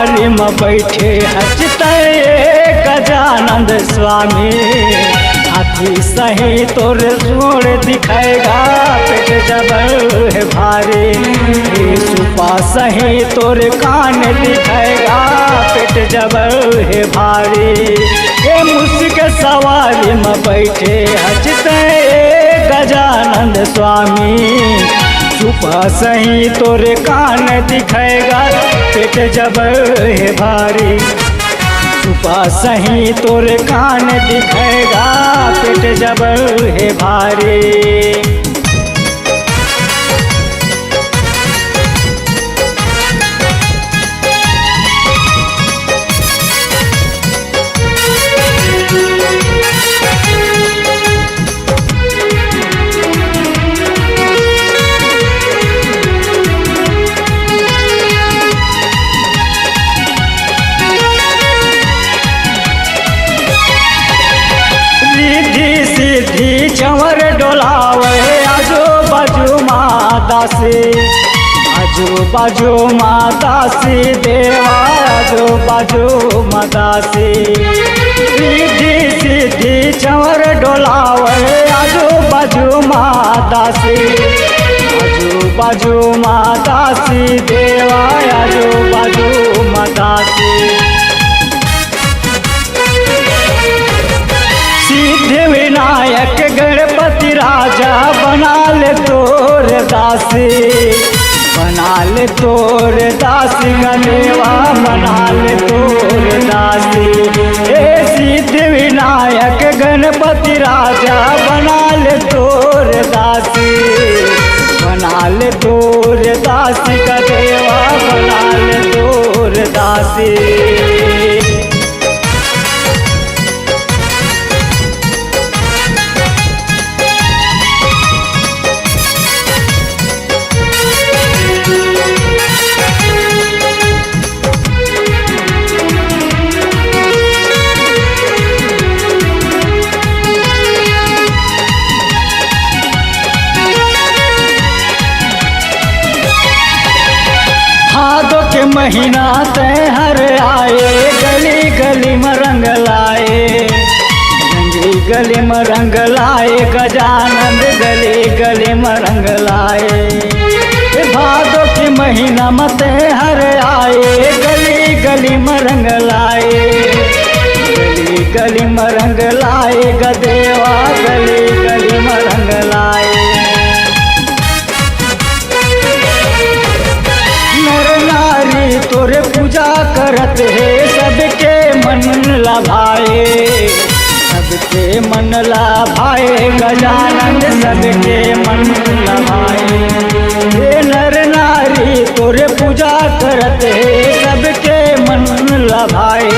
सवारी में बैठे हचते गजानंद स्वामी। हाथी सही तोर जोड़ दिखाएगा पेट जब है भारी। सुपा सही तोर कान दिखाएगा पेट जब है भारी। ये मुझके सवारी में बैठे हचते गजानंद स्वामी। सुपा सही तोरे कान दिखाएगा पेट जब है भारी। सुपा सही तोरे कान दिखाएगा पेट जब है भारी। चंवर डोलावे आजू बाजू माता से। आजू बाजू माता से देवा आजू बाजू माता से। रिद्धि सिद्धि चंवर डोलावे आजू बाजू माता से। आजू बाजू माता से देवा आजू बाजू माता से। सिद्धि विनायक गणपति राजा बना ले तोर दासी। बना ले तोर दासी गणेवा बना ले तोर दासी। हे सिद्धि विनायक गणपति राजा बना ले तोर दासी। बना ले तोर दासी गणेवा बना ले तोर दासी। भादों के महीना त्योहार आए गली गली में रंग लाए। गली गली में रंग लाए गजानंद गली गली में रंग लाए। भादों के महीना में त्योहार आए गली गली में रंग लाए। गली गली में रंग लाए गदेवा गली गली में रंग लाए। तोरे पूजा करत है सबके मन लभाए। सबके मन लभाए गजानंद सबके मन लभाए। हे नर नारी तोरे पूजा करत है सबके मन लभाए।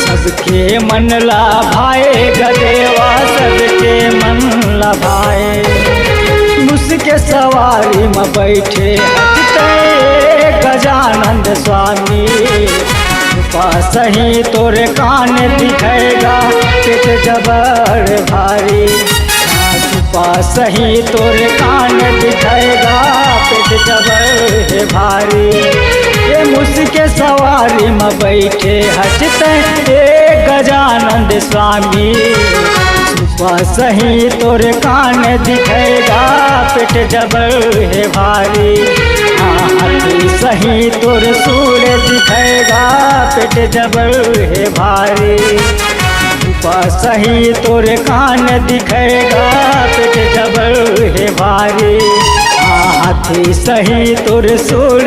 सबके मन लभाए गदेवा सबके मन लभाए। मुझके सवारी में बैठे गजानंद स्वामी। सुपा सही तोरे कान दिखाएगा पेट जबर भारी। सुपा सही तोरे कान दिखाएगा पेट जबर है भारी। ये मुझके सवारी में बैठे हचते गजानंद स्वामी। सुपा सही तोरे कान दिखाएगा पेट जबर है भारी। हाथी सही तोर सूर दिखाएगा पेट जबर है भारी। सुपा सही तोर कान दिखाएगा पेट जबर है भारी। हाथी सही तोर सूर